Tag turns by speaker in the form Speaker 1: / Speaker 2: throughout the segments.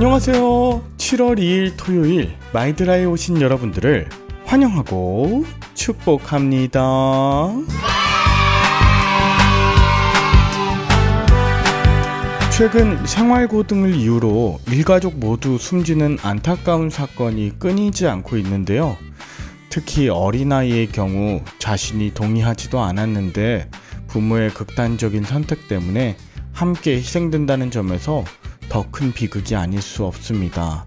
Speaker 1: 안녕하세요. 7월 2일 토요일 마이드라에 오신 여러분들을 환영하고 축복합니다. 최근 생활고등을 이유로 일가족 모두 숨지는 안타까운 사건이 끊이지 않고 있는데요. 특히 어린아이의 경우 자신이 동의하지도 않았는데 부모의 극단적인 선택 때문에 함께 희생된다는 점에서 더 큰 비극이 아닐 수 없습니다.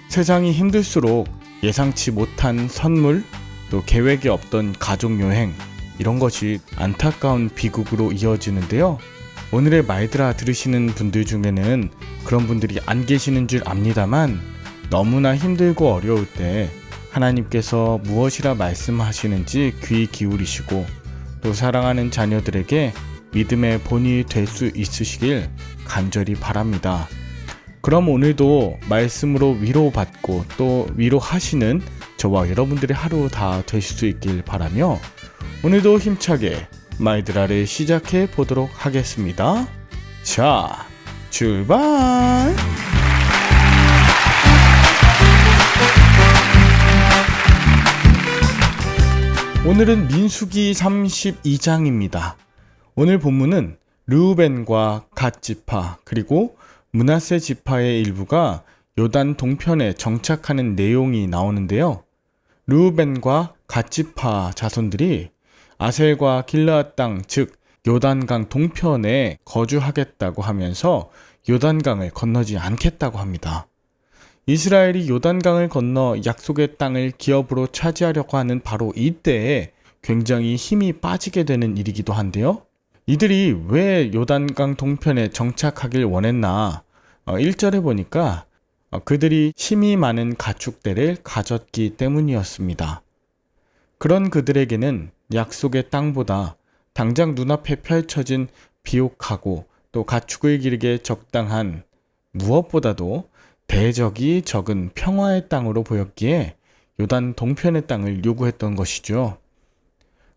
Speaker 1: 세상이 힘들수록 예상치 못한 선물, 또 계획이 없던 가족여행, 이런 것이 안타까운 비극으로 이어지는데요. 오늘의 마이드라 들으시는 분들 중에는 그런 분들이 안 계시는 줄 압니다만, 너무나 힘들고 어려울 때 하나님께서 무엇이라 말씀하시는지 귀 기울이시고 또 사랑하는 자녀들에게 믿음의 본이 될 수 있으시길 간절히 바랍니다. 그럼 오늘도 말씀으로 위로받고 또 위로하시는 저와 여러분들의 하루 다 되실 수 있길 바라며 오늘도 힘차게 마이드라를 시작해 보도록 하겠습니다. 자, 출발! 오늘은 민수기 32장입니다. 오늘 본문은 르우벤과 갓 지파 그리고 므낫세 지파의 일부가 요단 동편에 정착하는 내용이 나오는데요. 르우벤과 갓 지파 자손들이 아셀과 길르앗 땅, 즉 요단강 동편에 거주하겠다고 하면서 요단강을 건너지 않겠다고 합니다. 이스라엘이 요단강을 건너 약속의 땅을 기업으로 차지하려고 하는 바로 이때에 굉장히 힘이 빠지게 되는 일이기도 한데요. 이들이 왜 요단강 동편에 정착하길 원했나? 1절에 보니까 그들이 힘이 많은 가축대를 가졌기 때문이었습니다. 그런 그들에게는 약속의 땅보다 당장 눈앞에 펼쳐진 비옥하고 또 가축을 기르기에 적당한 무엇보다도 대적이 적은 평화의 땅으로 보였기에 요단 동편의 땅을 요구했던 것이죠.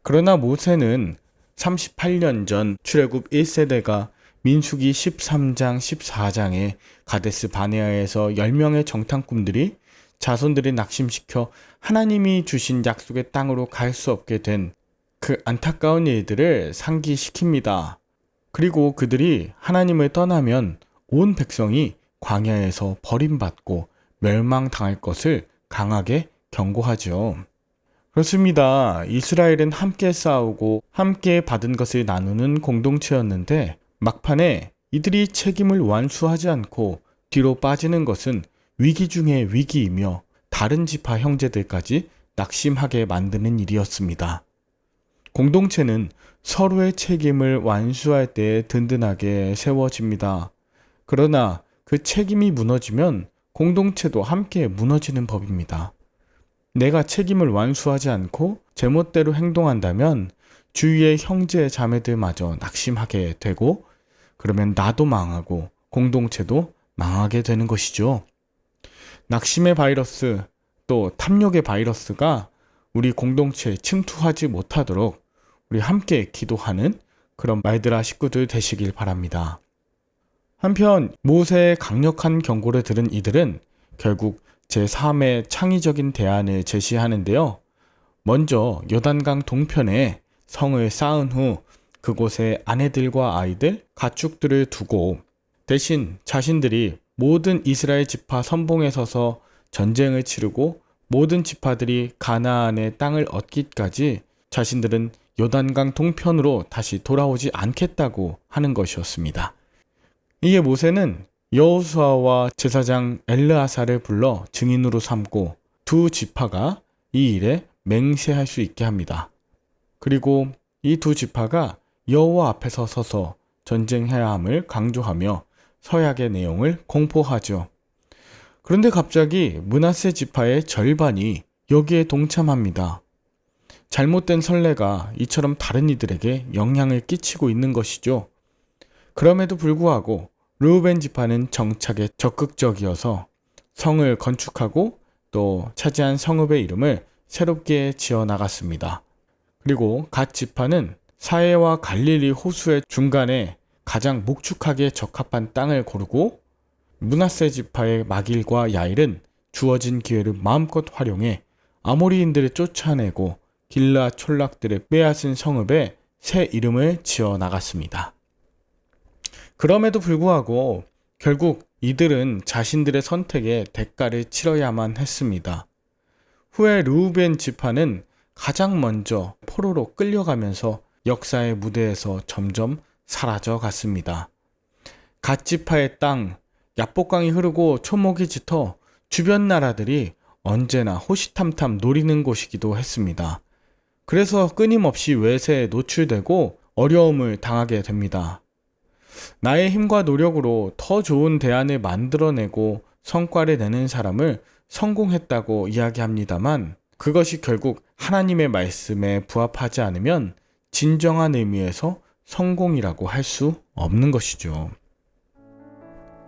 Speaker 1: 그러나 모세는 38년 전 출애굽 1세대가 민수기 13장 14장에 가데스 바네아에서 10명의 정탐꾼들이 자손들을 낙심시켜 하나님이 주신 약속의 땅으로 갈 수 없게 된 그 안타까운 일들을 상기시킵니다. 그리고 그들이 하나님을 떠나면 온 백성이 광야에서 버림받고 멸망당할 것을 강하게 경고하죠. 그렇습니다. 이스라엘은 함께 싸우고 함께 받은 것을 나누는 공동체였는데 막판에 이들이 책임을 완수하지 않고 뒤로 빠지는 것은 위기 중의 위기이며 다른 지파 형제들까지 낙심하게 만드는 일이었습니다. 공동체는 서로의 책임을 완수할 때 든든하게 세워집니다. 그러나 그 책임이 무너지면 공동체도 함께 무너지는 법입니다. 내가 책임을 완수하지 않고 제멋대로 행동한다면 주위의 형제 자매들마저 낙심하게 되고 그러면 나도 망하고 공동체도 망하게 되는 것이죠. 낙심의 바이러스 또 탐욕의 바이러스가 우리 공동체에 침투하지 못하도록 우리 함께 기도하는 그런 마이드라 식구들 되시길 바랍니다. 한편 모세의 강력한 경고를 들은 이들은 결국 제3의 창의적인 대안을 제시하는데요. 먼저 요단강 동편에 성을 쌓은 후 그곳에 아내들과 아이들, 가축들을 두고 대신 자신들이 모든 이스라엘 지파 선봉에 서서 전쟁을 치르고 모든 지파들이 가나안의 땅을 얻기까지 자신들은 요단강 동편으로 다시 돌아오지 않겠다고 하는 것이었습니다. 이에 모세는 여호수아와 제사장 엘르아사를 불러 증인으로 삼고 두 지파가 이 일에 맹세할 수 있게 합니다. 그리고 이 두 지파가 여호와 앞에서 서서 전쟁해야 함을 강조하며 서약의 내용을 공포하죠. 그런데 갑자기 므낫세 지파의 절반이 여기에 동참합니다. 잘못된 선례가 이처럼 다른 이들에게 영향을 끼치고 있는 것이죠. 그럼에도 불구하고 르우벤 지파는 정착에 적극적이어서 성을 건축하고 또 차지한 성읍의 이름을 새롭게 지어 나갔습니다. 그리고 갓 지파는 사해와 갈릴리 호수의 중간에 가장 목축하기에 적합한 땅을 고르고 므낫세 지파의 마길과 야일은 주어진 기회를 마음껏 활용해 아모리인들을 쫓아내고 길르앗 촌락들을 빼앗은 성읍에 새 이름을 지어 나갔습니다. 그럼에도 불구하고 결국 이들은 자신들의 선택에 대가를 치러야만 했습니다. 후에 르우벤 지파는 가장 먼저 포로로 끌려가면서 역사의 무대에서 점점 사라져 갔습니다. 갓 지파의 땅, 야복강이 흐르고 초목이 짙어 주변 나라들이 언제나 호시탐탐 노리는 곳이기도 했습니다. 그래서 끊임없이 외세에 노출되고 어려움을 당하게 됩니다. 나의 힘과 노력으로 더 좋은 대안을 만들어내고 성과를 내는 사람을 성공했다고 이야기합니다만 그것이 결국 하나님의 말씀에 부합하지 않으면 진정한 의미에서 성공이라고 할 수 없는 것이죠.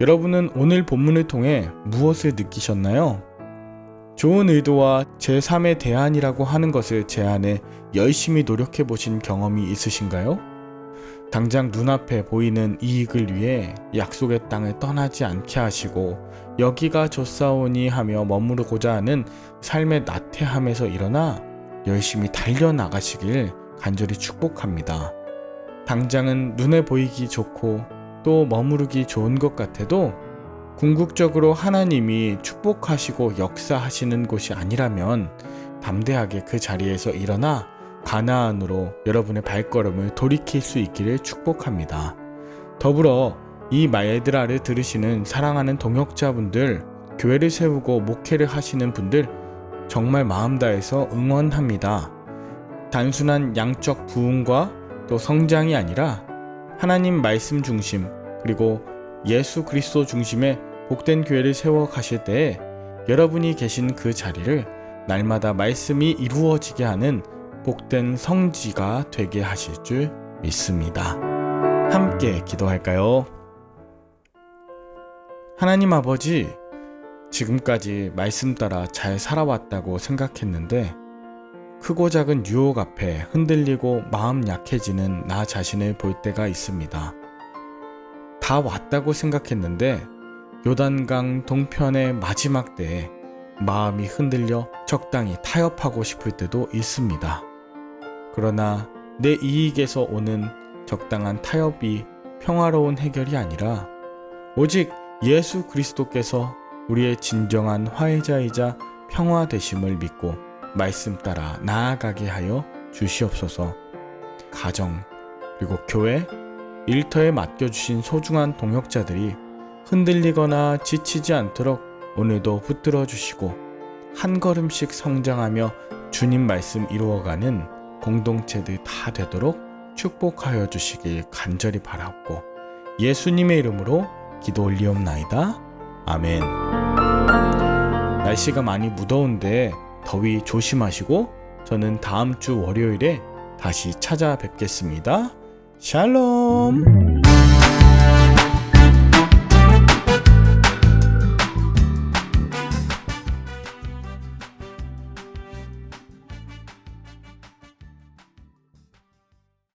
Speaker 1: 여러분은 오늘 본문을 통해 무엇을 느끼셨나요? 좋은 의도와 제3의 대안이라고 하는 것을 제안해 열심히 노력해 보신 경험이 있으신가요? 당장 눈앞에 보이는 이익을 위해 약속의 땅을 떠나지 않게 하시고 여기가 좋사오니 하며 머무르고자 하는 삶의 나태함에서 일어나 열심히 달려나가시길 간절히 축복합니다. 당장은 눈에 보이기 좋고 또 머무르기 좋은 것 같아도 궁극적으로 하나님이 축복하시고 역사하시는 곳이 아니라면 담대하게 그 자리에서 일어나 가나안으로 여러분의 발걸음을 돌이킬 수 있기를 축복합니다. 더불어 이 말들아를 들으시는 사랑하는 동역자분들, 교회를 세우고 목회를 하시는 분들 정말 마음 다해서 응원합니다. 단순한 양적 부흥과 또 성장이 아니라 하나님 말씀 중심 그리고 예수 그리스도 중심의 복된 교회를 세워 가실 때에 여러분이 계신 그 자리를 날마다 말씀이 이루어지게 하는 복된 성지가 되게 하실 줄 믿습니다. 함께 기도할까요? 하나님 아버지, 지금까지 말씀 따라 잘 살아왔다고 생각했는데 크고 작은 유혹 앞에 흔들리고 마음 약해지는 나 자신을 볼 때가 있습니다. 다 왔다고 생각했는데 요단강 동편의 마지막 때에 마음이 흔들려 적당히 타협하고 싶을 때도 있습니다. 그러나 내 이익에서 오는 적당한 타협이 평화로운 해결이 아니라 오직 예수 그리스도께서 우리의 진정한 화해자이자 평화 되심을 믿고 말씀 따라 나아가게 하여 주시옵소서. 가정 그리고 교회, 일터에 맡겨주신 소중한 동역자들이 흔들리거나 지치지 않도록 오늘도 붙들어 주시고 한 걸음씩 성장하며 주님 말씀 이루어가는 공동체들 다 되도록 축복하여 주시길 간절히 바라옵고 예수님의 이름으로 기도 올리옵나이다. 아멘. 날씨가 많이 무더운데 더위 조심하시고 저는 다음 주 월요일에 다시 찾아뵙겠습니다. 샬롬.